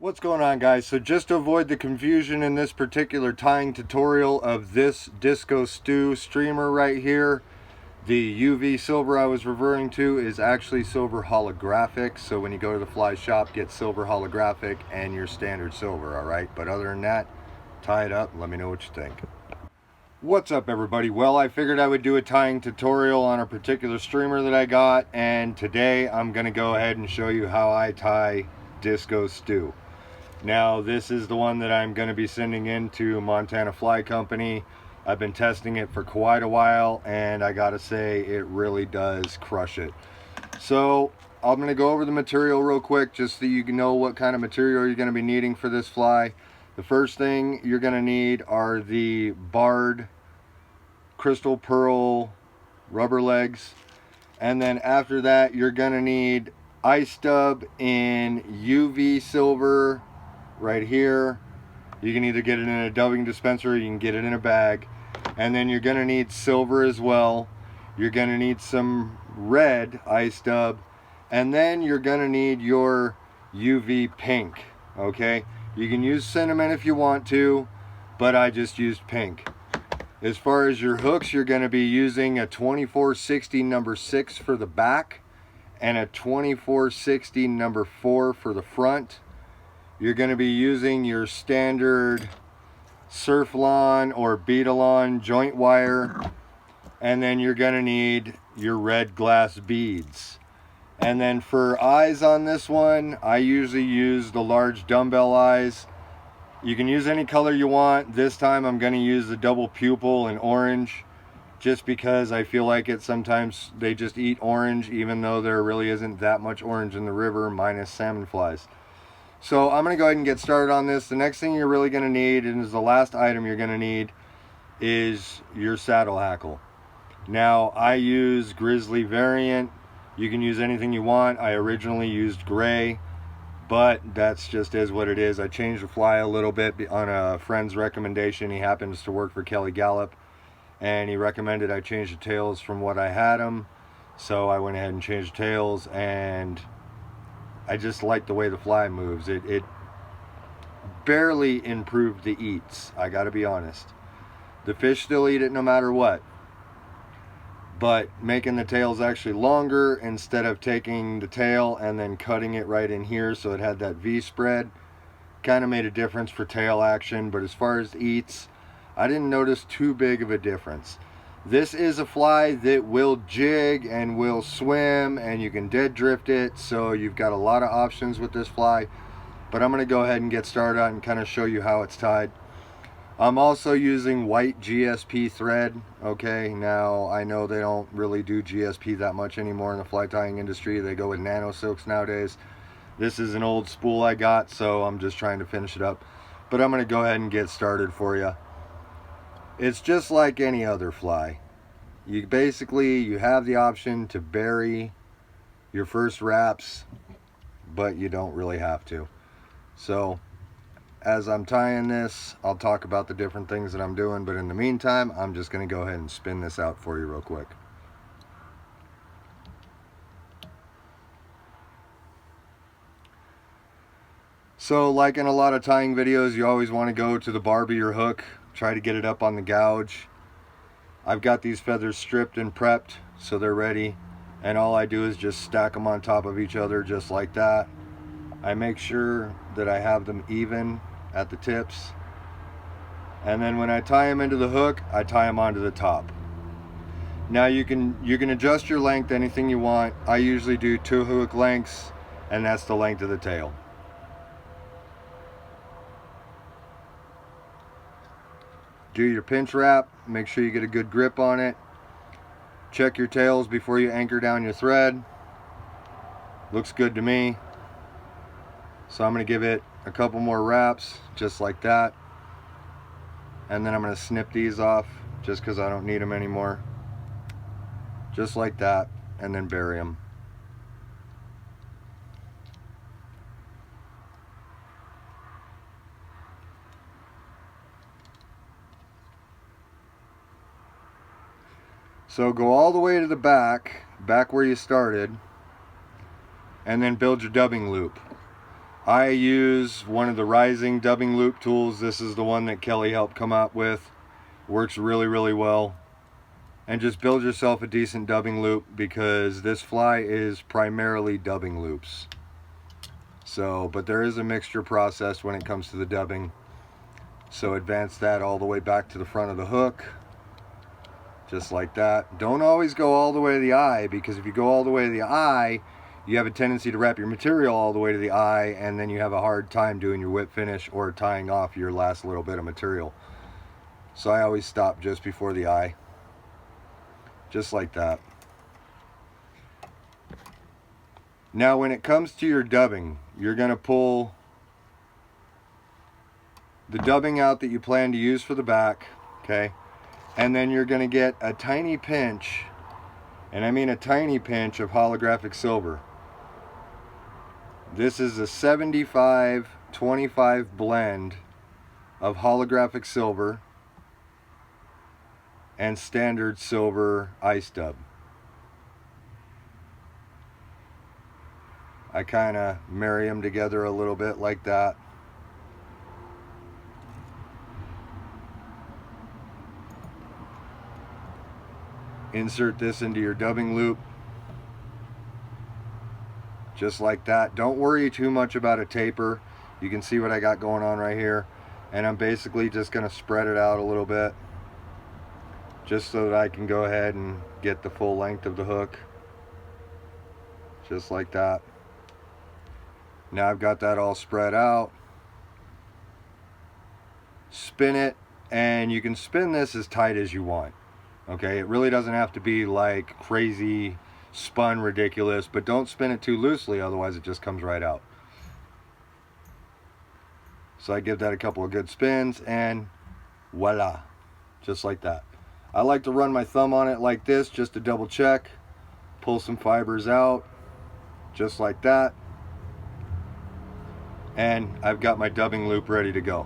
What's going on, guys? So just to avoid the confusion in this particular tying tutorial of this Disco Stew streamer right here, the UV silver I was referring to is actually silver holographic. So when you go to the fly shop, get silver holographic and your standard silver, all right? But other than that, tie it up and let me know what you think. What's up, everybody? Well, I figured I would do a tying tutorial on a particular streamer that I got, and today I'm going to go ahead and show you how I tie Disco Stew. Now, this is the one that I'm going to be sending into Montana Fly Company. I've been testing it for quite a while, and I gotta say, it really does crush it. So, I'm going to go over the material real quick, just so you can know what kind of material you're going to be needing for this fly. The first thing you're going to need are the barred crystal pearl rubber legs. And then after that, you're going to need ice stub in UV silver right here. You can either get it in a dubbing dispenser or you can get it in a bag. And then you're going to need silver as well. You're going to need some red ice dub, and then you're going to need your UV pink. Okay, you can use cinnamon if you want to, but I just used pink. As far as your hooks, you're going to be using a 2460 number 6 for the back and a 2460 number 4 for the front. You're going to be using your standard Surflon or Beatalon joint wire, and then you're going to need your red glass beads. And then for eyes on this one, I usually use the large dumbbell eyes. You can use any color you want. This time I'm going to use the double pupil in orange, just because I feel like it sometimes they just eat orange, even though there really isn't that much orange in the river, minus salmon flies. So I'm going to go ahead and get started on this. The next thing you're really going to need, and is the last item you're going to need, is your saddle hackle. Now, I use Grizzly variant. You can use anything you want. I originally used gray, but that's just is what it is. I changed the fly a little bit on a friend's recommendation. He happens to work for Kelly Gallup, and he recommended I change the tails from what I had them. So I went ahead and changed the tails, and I just like the way the fly moves. It barely improved the eats, I gotta be honest. The fish still eat it no matter what, but making the tails actually longer instead of taking the tail and then cutting it right in here so it had that V spread kind of made a difference for tail action. But as far as eats, I didn't notice too big of a difference. This is a fly that will jig and will swim, and you can dead drift it, so you've got a lot of options with this fly. But I'm going to go ahead and get started on and kind of show you how it's tied. I'm also using white GSP thread. Okay, now I know they don't really do GSP that much anymore in the fly tying industry. They go with nano silks nowadays. This is an old spool I got, so I'm just trying to finish it up. But I'm going to go ahead and get started for you. It's just like any other fly. You have the option to bury your first wraps, but you don't really have to. So as I'm tying this, I'll talk about the different things that I'm doing, but in the meantime, I'm just going to go ahead and spin this out for you real quick. So like in a lot of tying videos, you always want to go to the barb of your hook, try to get it up on the gouge. I've got these feathers stripped and prepped so they're ready, and all I do is just stack them on top of each other just like that. I make sure that I have them even at the tips, and then when I tie them into the hook, I tie them onto the top. Now you can adjust your length anything you want. I usually do 2 hook lengths, and that's the length of the tail. Do your pinch wrap, make sure you get a good grip on it. Check your tails before you anchor down your thread. Looks good to me. So I'm going to give it a couple more wraps, just like that. And then I'm going to snip these off, just because I don't need them anymore. Just like that, and then bury them. So go all the way to the back where you started, and then build your dubbing loop. I use one of the rising dubbing loop tools. This is the one that Kelly helped come up with. Works really, really well. And just build yourself a decent dubbing loop, because this fly is primarily dubbing loops. So, but there is a mixture process when it comes to the dubbing. So advance that all the way back to the front of the hook. Just like that. Don't always go all the way to the eye, because if you go all the way to the eye, you have a tendency to wrap your material all the way to the eye, and then you have a hard time doing your whip finish or tying off your last little bit of material. So I always stop just before the eye. Just like that. Now when it comes to your dubbing, you're going to pull the dubbing out that you plan to use for the back, okay? And then you're going to get a tiny pinch, and I mean a tiny pinch, of holographic silver. This is a 75-25 blend of holographic silver and standard silver ice dub. I kind of marry them together a little bit like that. Insert this into your dubbing loop. Just like that. Don't worry too much about a taper. You can see what I got going on right here. And I'm basically just going to spread it out a little bit, just so that I can go ahead and get the full length of the hook. Just like that. Now I've got that all spread out. Spin it, and you can spin this as tight as you want. Okay, it really doesn't have to be like crazy spun ridiculous, but don't spin it too loosely, otherwise it just comes right out. So I give that a couple of good spins, and voila, just like that. I like to run my thumb on it like this just to double check, pull some fibers out, just like that, and I've got my dubbing loop ready to go.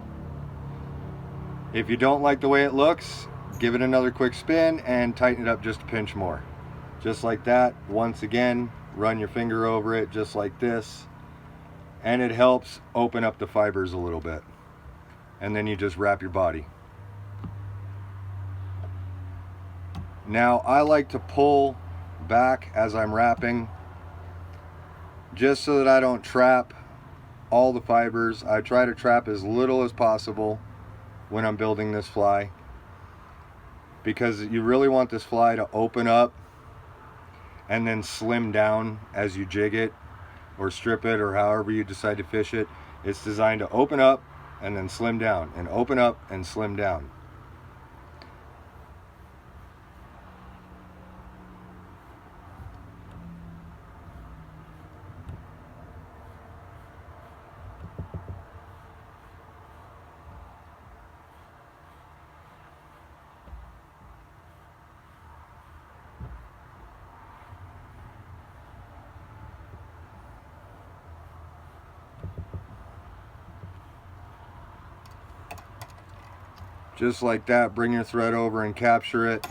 If you don't like the way it looks, give it another quick spin and tighten it up just a pinch more. Just like that. Once again, run your finger over it just like this, and it helps open up the fibers a little bit. And then you just wrap your body. Now I like to pull back as I'm wrapping, just so that I don't trap all the fibers. I try to trap as little as possible when I'm building this fly, because you really want this fly to open up and then slim down as you jig it or strip it, or however you decide to fish it. It's designed to open up and then slim down, and open up and slim down. Just like that. Bring your thread over and capture it.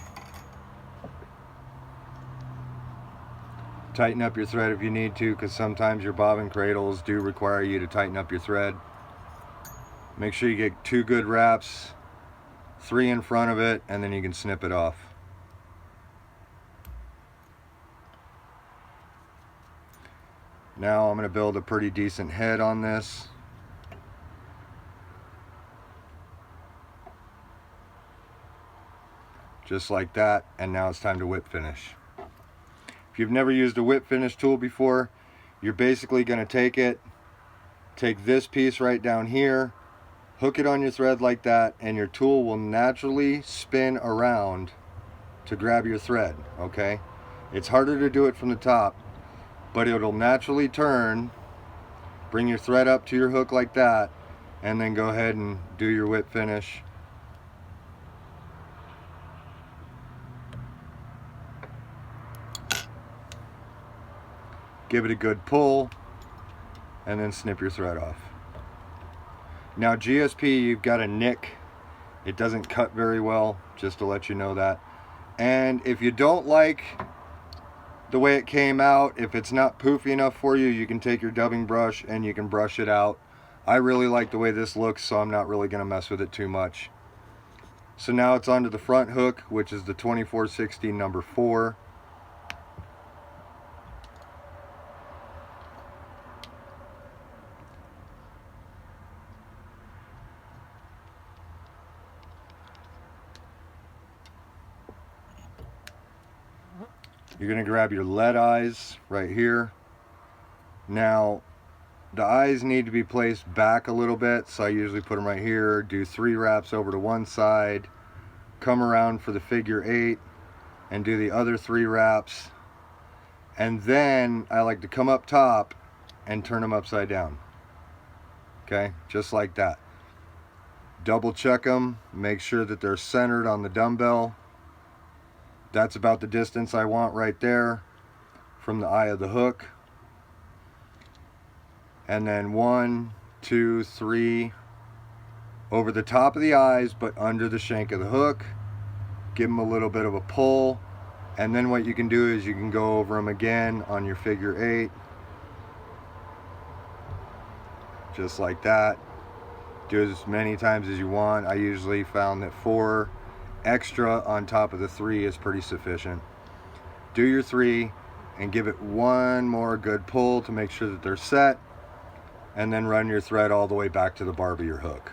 Tighten up your thread if you need to, because sometimes your bobbin cradles do require you to tighten up your thread. Make sure you get 2 good wraps, 3 in front of it, and then you can snip it off. Now I'm going to build a pretty decent head on this. Just like that, and now it's time to whip finish. If you've never used a whip finish tool before, you're basically going to take this piece right down here, hook it on your thread like that, and your tool will naturally spin around to grab your thread, okay? It's harder to do it from the top, but it'll naturally turn, bring your thread up to your hook like that, and then go ahead and do your whip finish. Give it a good pull, and then snip your thread off. Now GSP, you've got a nick. It doesn't cut very well, just to let you know that. And if you don't like the way it came out. If it's not poofy enough for you, you can take your dubbing brush and you can brush it out. I really like the way this looks, so I'm not really going to mess with it too much. So now it's onto the front hook, which is the 24/16 number 4. You're going to grab your lead eyes right here. Now, the eyes need to be placed back a little bit, so I usually put them right here, do 3 wraps over to one side, come around for the figure 8, and do the other 3 wraps. And then I like to come up top and turn them upside down. Okay, just like that. Double check them, make sure that they're centered on the dumbbell. That's about the distance I want right there from the eye of the hook. And then 1, 2, 3 over the top of the eyes, but under the shank of the hook. Give them a little bit of a pull, and then what you can do is you can go over them again on your figure 8, just like that. Do it as many times as you want. I usually found that 4 extra on top of the 3 is pretty sufficient. Do your 3 and give it one more good pull to make sure that they're set, and then run your thread all the way back to the barb of your hook.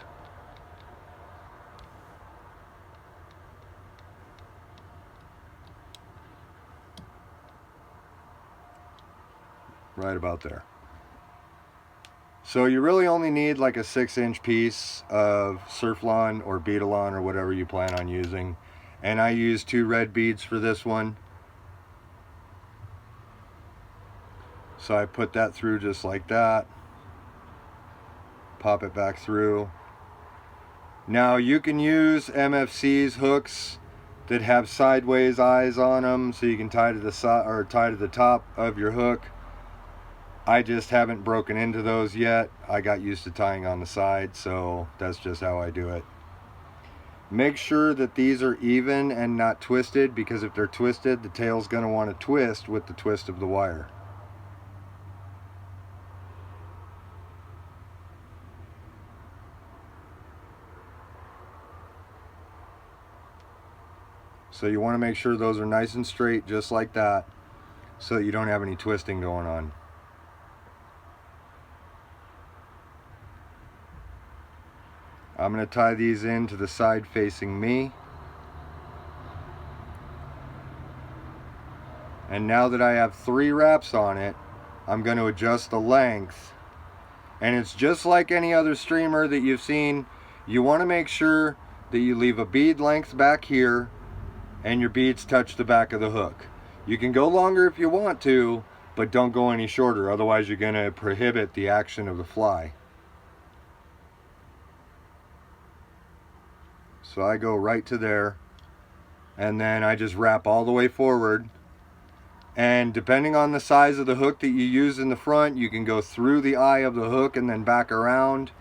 Right about there. So you really only need like a 6-inch piece of Surflon or Beadalon or whatever you plan on using. And I use 2 red beads for this one. So I put that through just like that. Pop it back through. Now you can use MFC's hooks that have sideways eyes on them, so you can tie to the side or tie to the top of your hook. I just haven't broken into those yet. I got used to tying on the side, so that's just how I do it. Make sure that these are even and not twisted, because if they're twisted, the tail's going to want to twist with the twist of the wire. So you want to make sure those are nice and straight, just like that, so that you don't have any twisting going on. I'm going to tie these in to the side facing me. And now that I have 3 wraps on it, I'm going to adjust the length. And it's just like any other streamer that you've seen. You want to make sure that you leave a bead length back here and your beads touch the back of the hook. You can go longer if you want to, but don't go any shorter, otherwise you're going to prohibit the action of the fly. So I go right to there, and then I just wrap all the way forward. And depending on the size of the hook that you use in the front, you can go through the eye of the hook and then back around,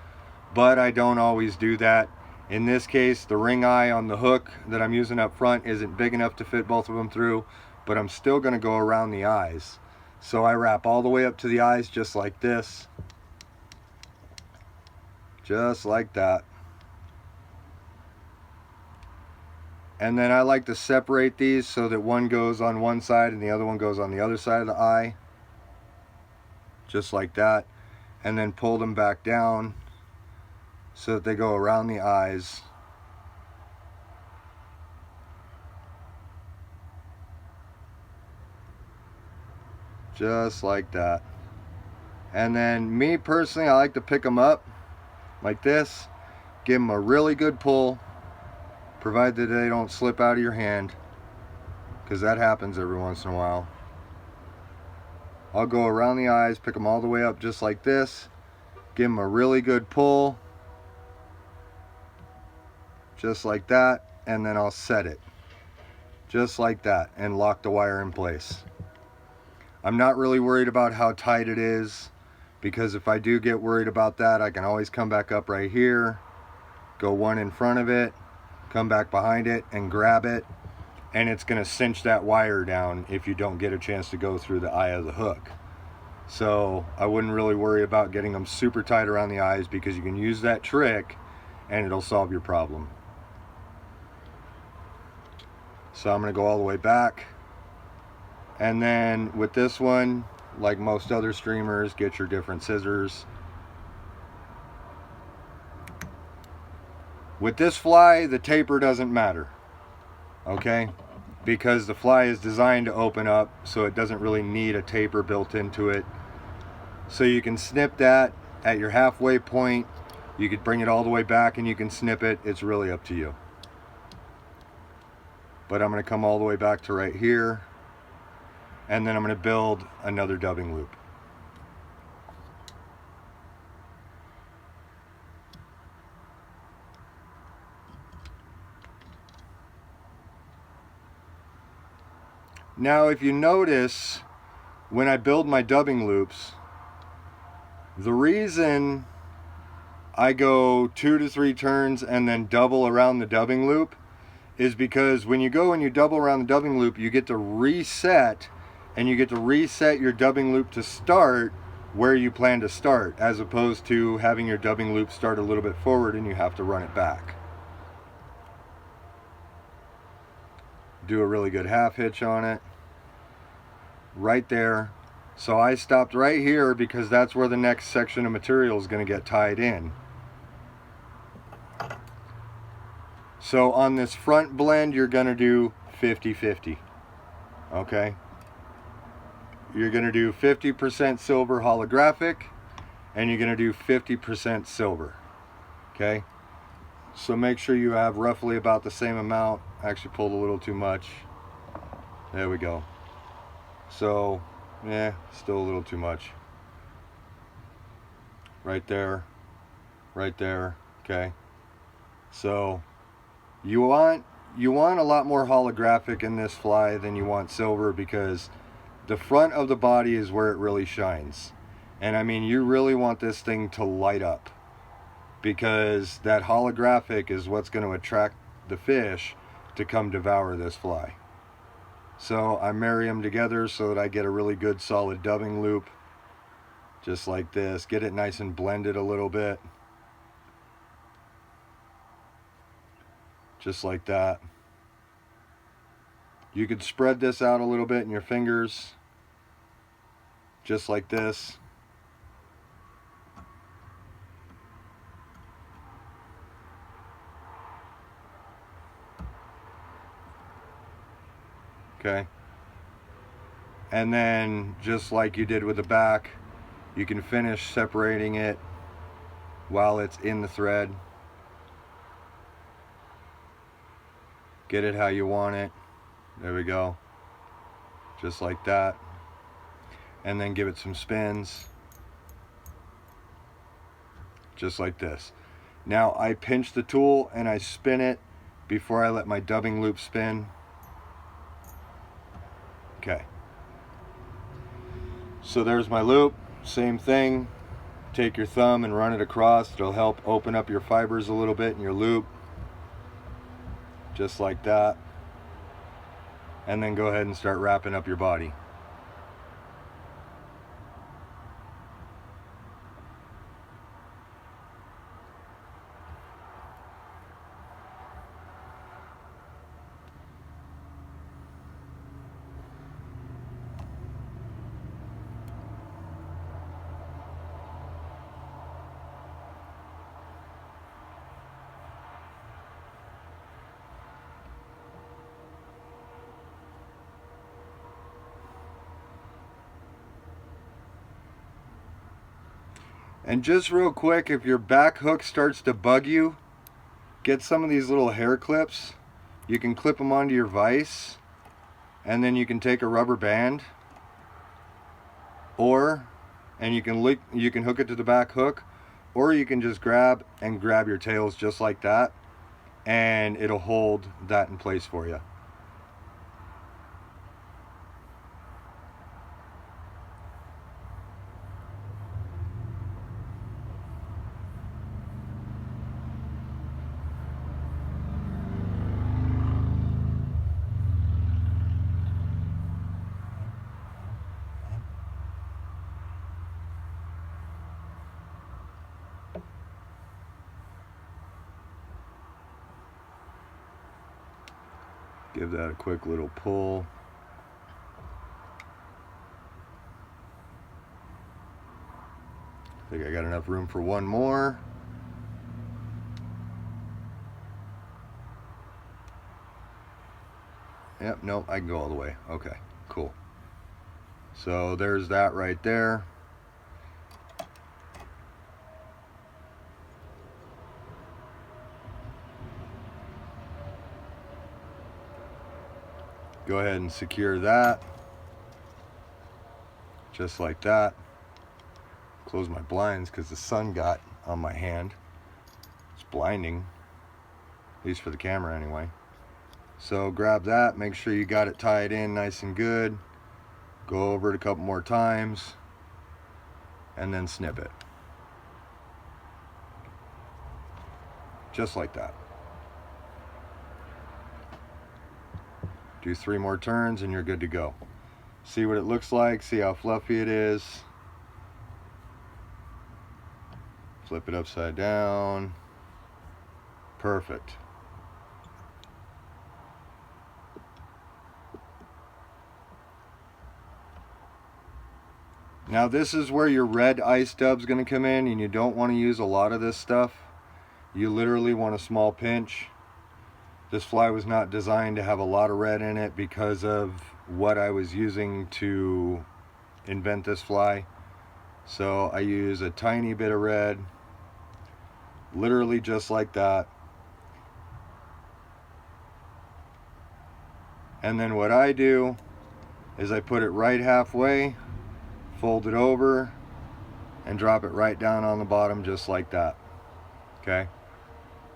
but I don't always do that. In this case, the ring eye on the hook that I'm using up front isn't big enough to fit both of them through, but I'm still going to go around the eyes. So I wrap all the way up to the eyes just like this. Just like that. And then I like to separate these so that one goes on one side and the other one goes on the other side of the eye. Just like that. And then pull them back down so that they go around the eyes. Just like that. And then me personally, I like to pick them up like this. Give them a really good pull, provided they don't slip out of your hand, because that happens every once in a while. I'll go around the eyes, pick them all the way up just like this, give them a really good pull, just like that, and then I'll set it just like that and lock the wire in place. I'm not really worried about how tight it is, because if I do get worried about that, I can always come back up right here, go one in front of it, come back behind it and grab it, and it's going to cinch that wire down if you don't get a chance to go through the eye of the hook. So I wouldn't really worry about getting them super tight around the eyes, because you can use that trick and it'll solve your problem. So I'm going to go all the way back, and then with this one, like most other streamers, get your different scissors. With this fly, the taper doesn't matter, okay? Because the fly is designed to open up, so it doesn't really need a taper built into it. So you can snip that at your halfway point. You could bring it all the way back and you can snip it. It's really up to you. But I'm going to come all the way back to right here, and then I'm going to build another dubbing loop. Now if you notice, when I build my dubbing loops, the reason I go 2 to 3 turns and then double around the dubbing loop is because when you go and you double around the dubbing loop, you get to reset, and you get to reset your dubbing loop to start where you plan to start, as opposed to having your dubbing loop start a little bit forward and you have to run it back. Do a really good half hitch on it right there. So I stopped right here because that's where the next section of material is going to get tied in. So on this front blend, you're going to do 50-50, okay? You're going to do 50% silver holographic, and you're going to do 50% silver, okay? So make sure you have roughly about the same amount. I actually pulled a little too much. There we go. So, yeah, still a little too much. Right there, okay? So you want a lot more holographic in this fly than you want silver, because the front of the body is where it really shines. And I mean, you really want this thing to light up, because that holographic is what's going to attract the fish to come devour this fly. So I marry them together so that I get a really good solid dubbing loop, just like this. Get it nice and blended a little bit, just like that. You could spread this out a little bit in your fingers, just like this. Okay. And then, just like you did with the back, you can finish separating it while it's in the thread. Get it how you want it. There we go. Just like that. And then give it some spins. Just like this. Now I pinch the tool and I spin it before I let my dubbing loop spin. Okay. So there's my loop. Same thing. Take your thumb and run it across. It'll help open up your fibers a little bit in your loop. Just like that. And then go ahead and start wrapping up your body. And just real quick, if your back hook starts to bug you, get some of these little hair clips. You can clip them onto your vise, and then you can take a rubber band, and you can hook it to the back hook, or you can just grab your tails just like that, and it'll hold that in place for you. Give that a quick little pull. I think I got enough room for one more. Yep, nope, I can go all the way. Okay, cool. So there's that right there. Go ahead and secure that. Just like that. Close my blinds because the sun got on my hand. It's blinding, at least for the camera anyway. So grab that, make sure you got it tied in nice and good. Go over it a couple more times and then snip it. Just like that. Do 3 more turns and you're good to go. See what it looks like, see how fluffy it is. Flip it upside down. Perfect. Now this is where your red ice dub is going to come in, and you don't want to use a lot of this stuff. You literally want a small pinch. This fly was not designed to have a lot of red in it because of what I was using to invent this fly. So I use a tiny bit of red, literally just like that. And then what I do is I put it right halfway, fold it over, and drop it right down on the bottom just like that. Okay?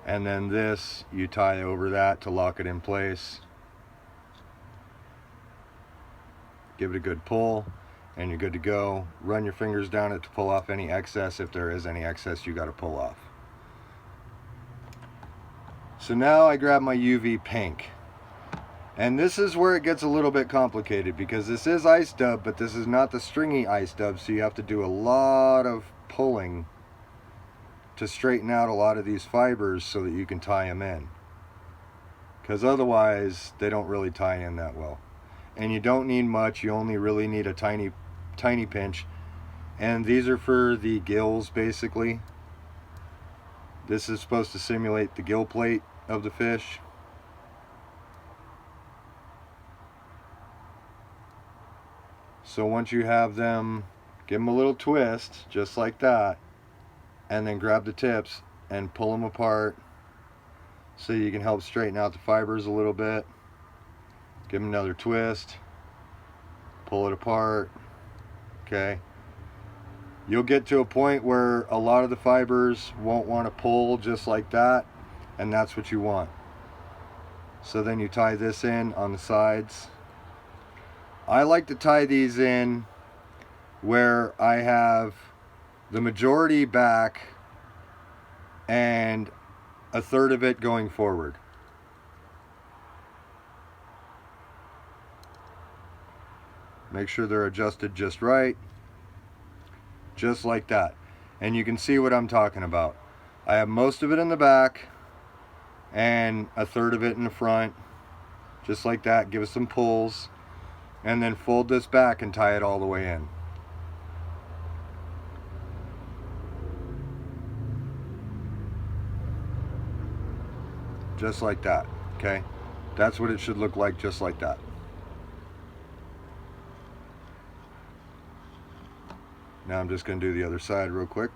And then this, you tie over that to lock it in place. Give it a good pull, and you're good to go. Run your fingers down it to pull off any excess. If there is any excess, you got to pull off. So now I grab my UV pink. And this is where it gets a little bit complicated because this is ice dub, but this is not the stringy ice dub, so you have to do a lot of pulling to straighten out a lot of these fibers so that you can tie them in. Because otherwise, they don't really tie in that well. And you don't need much, you only really need a tiny pinch. And these are for the gills, basically. This is supposed to simulate the gill plate of the fish. So once you have them, give them a little twist, just like that, and then grab the tips and pull them apart so you can help straighten out the fibers a little bit. Give them another twist, pull it apart, okay? You'll get to a point where a lot of the fibers won't want to pull just like that, and that's what you want. So then you tie this in on the sides. I like to tie these in where I have the majority back and a third of it going forward. Make sure they're adjusted just right. Just like that. And you can see what I'm talking about. I have most of it in the back and a third of it in the front. Just like that. Give it some pulls. And then fold this back and tie it all the way in. Just like that, okay? That's what it should look like, just like that. Now I'm just going to do the other side real quick.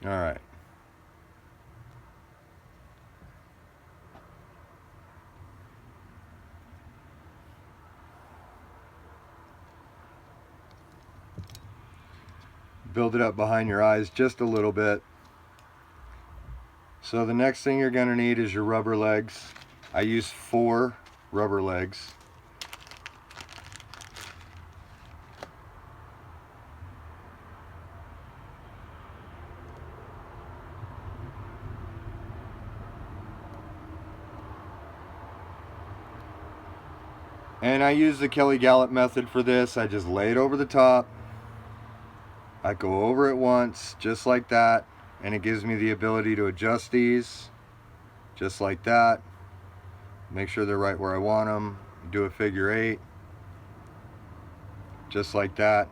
All right. Build it up behind your eyes just a little bit. So the next thing you're going to need is your rubber legs. I use 4 rubber legs. And I use the Kelly Gallup method for this. I just lay it over the top. I go over it once, just like that, and it gives me the ability to adjust these, just like that. Make sure they're right where I want them. Do a figure 8, just like that.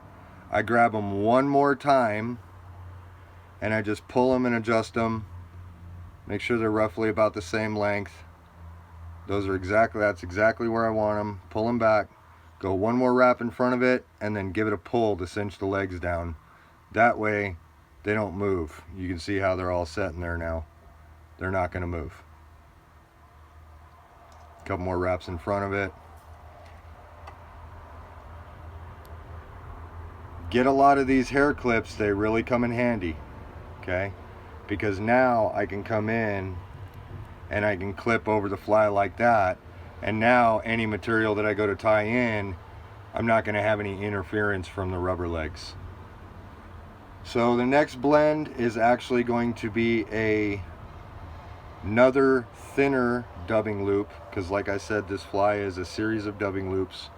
I grab them one more time, and I just pull them and adjust them. Make sure they're roughly about the same length. That's exactly where I want them. Pull them back, go one more wrap in front of it, and then give it a pull to cinch the legs down. That way they don't move. You can see how they're all set in there now. They're not going to move. A couple more wraps in front of it. Get a lot of these hair clips, they really come in handy, okay? Because now I can come in and I can clip over the fly like that, and now any material that I go to tie in, I'm not going to have any interference from the rubber legs. So the next blend is actually going to be another thinner dubbing loop, because like I said, this fly is a series of dubbing loops,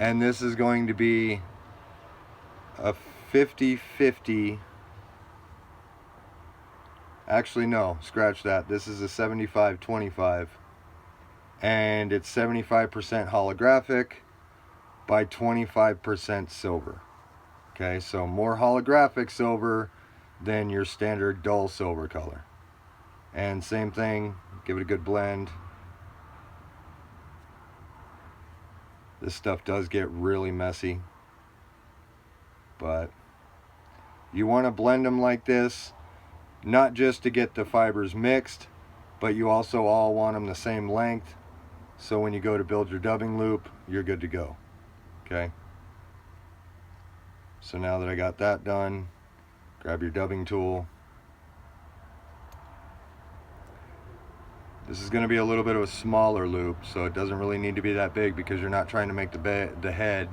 and this is going to be a 50-50. Actually, no, scratch that. This is a 75-25, and it's 75% holographic by 25% silver. Okay, so more holographic silver than your standard dull silver color. And same thing, give it a good blend. This stuff does get really messy, but you want to blend them like this, not just to get the fibers mixed, but you also all want them the same length, so when you go to build your dubbing loop, you're good to go. Okay, so now that I got that done, grab your dubbing tool. This is going to be a little bit of a smaller loop, so it doesn't really need to be that big, because you're not trying to make the head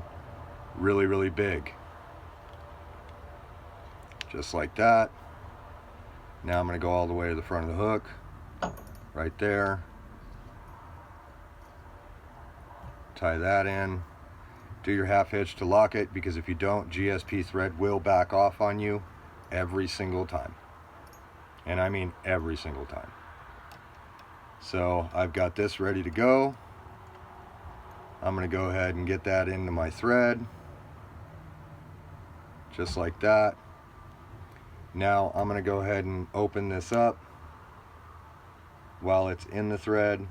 really big. Just like that. Now I'm going to go all the way to the front of the hook, right there. Tie that in. Do your half hitch to lock it, because if you don't, GSP thread will back off on you every single time. And I mean every single time. So I've got this ready to go. I'm going to go ahead and get that into my thread. Just like that. Now I'm going to go ahead and open this up while it's in the thread,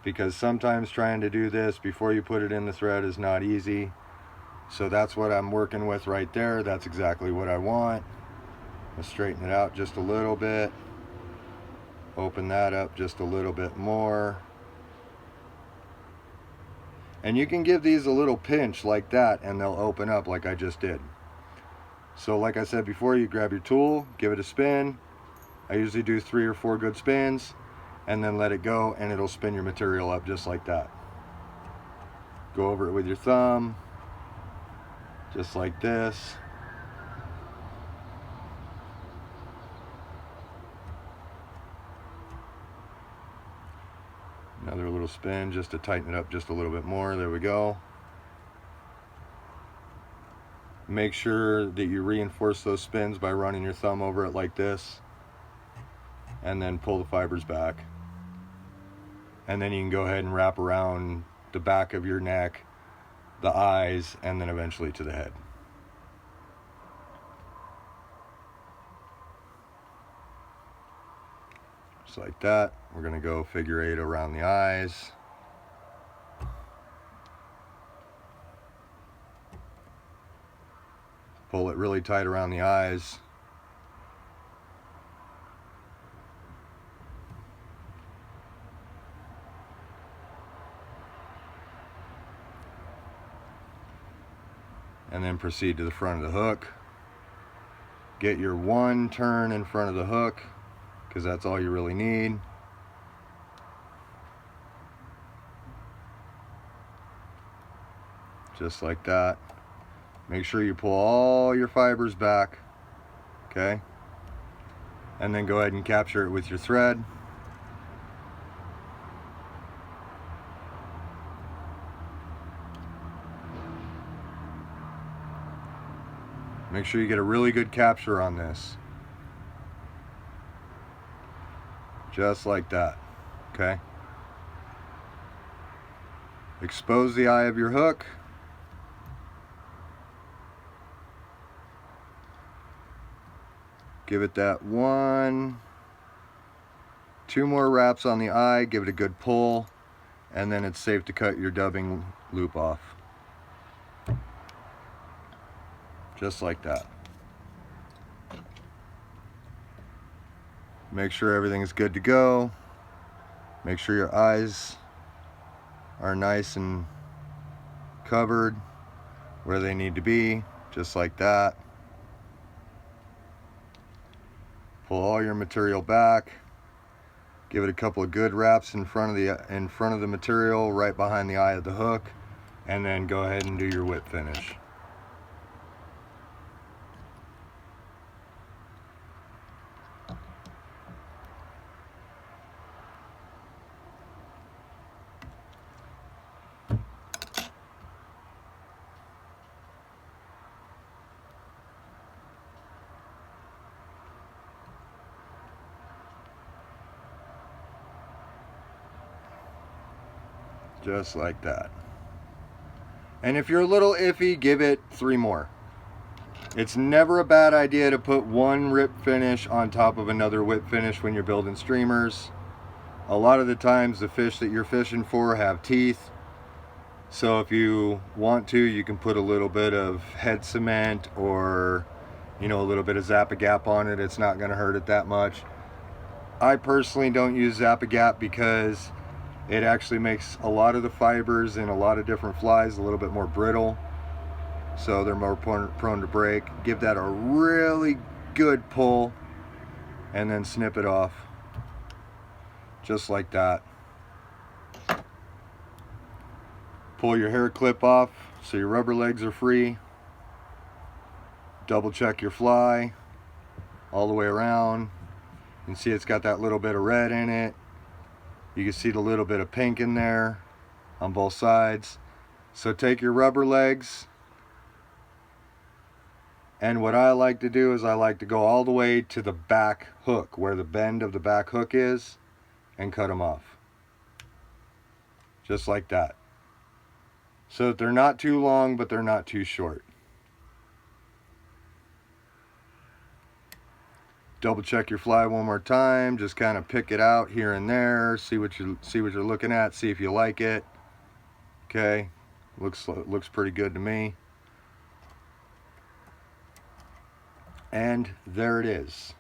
because sometimes trying to do this before you put it in the thread is not easy. So that's what I'm working with right there. That's exactly what I want. Let's straighten it out just a little bit. Open that up just a little bit more. And you can give these a little pinch like that, and they'll open up like I just did. So like I said before, you grab your tool, give it a spin. I usually do 3 or 4 good spins, and then let it go, and it'll spin your material up just like that. Go over it with your thumb, just like this. Another little spin just to tighten it up just a little bit more. There we go. Make sure that you reinforce those spins by running your thumb over it like this, and then pull the fibers back. And then you can go ahead and wrap around the back of your neck, the eyes, and then eventually to the head. Just like that. We're going to go figure 8 around the eyes. Pull it really tight around the eyes. And then proceed to the front of the hook. Get your one turn in front of the hook. because that's all you really need. Just like that. Make sure you pull all your fibers back, okay? And then go ahead and capture it with your thread. Make sure you get a really good capture on this. Just like that, okay? Expose the eye of your hook. Give it that 1, 2 more wraps on the eye, give it a good pull, and then it's safe to cut your dubbing loop off. Just like that. Make sure everything is good to go. Make sure your eyes are nice and covered where they need to be, just like that. Pull all your material back. Give it a couple of good wraps in front of the material, right behind the eye of the hook, and then go ahead and do your whip finish. Just like that. And if you're a little iffy, give it 3 more. It's never a bad idea to put one whip finish on top of another whip finish when you're building streamers. A lot of the times the fish that you're fishing for have teeth. So if you want to, you can put a little bit of head cement or, you know, a little bit of Zap-A-Gap on it. It's not going to hurt it that much. I personally don't use Zap-A-Gap because it actually makes a lot of the fibers in a lot of different flies a little bit more brittle, so they're more prone to break. Give that a really good pull and then snip it off, just like that. Pull your hair clip off so your rubber legs are free. Double check your fly all the way around. You can see it's got that little bit of red in it. You can see the little bit of pink in there on both sides. So take your rubber legs, and what I like to do is I like to go all the way to the back hook, where the bend of the back hook is, and cut them off. Just like that. So that they're not too long, but they're not too short. Double check your fly one more time. Just kind of pick it out here and there. See what you're looking at. See if you like it. Okay, looks pretty good to me. And there it is.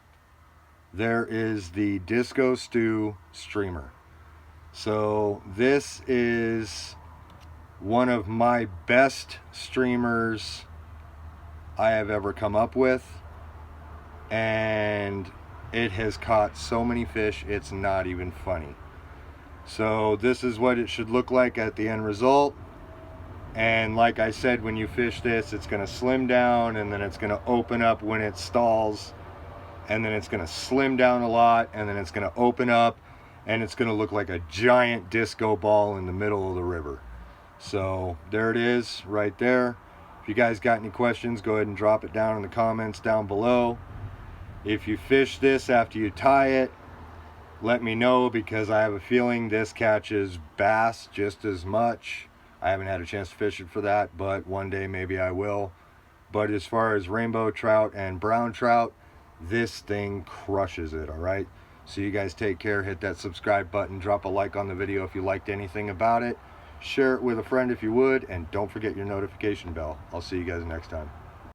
There is the Disco Stew streamer. So this is one of my best streamers I have ever come up with. And it has caught so many fish, it's not even funny. So this is what it should look like at the end result. And like I said, when you fish this, it's going to slim down, and then it's going to open up when it stalls, and then it's going to slim down a lot, and then it's going to open up, and it's going to look like a giant disco ball in the middle of the river. So there it is right there. If you guys got any questions, go ahead and drop it down in the comments down below. If you fish this after you tie it, let me know, because I have a feeling this catches bass just as much. I haven't had a chance to fish it for that, but one day maybe I will. But as far as rainbow trout and brown trout, this thing crushes it, all right? So you guys take care, hit that subscribe button, drop a like on the video if you liked anything about it, share it with a friend if you would, and don't forget your notification bell. I'll see you guys next time.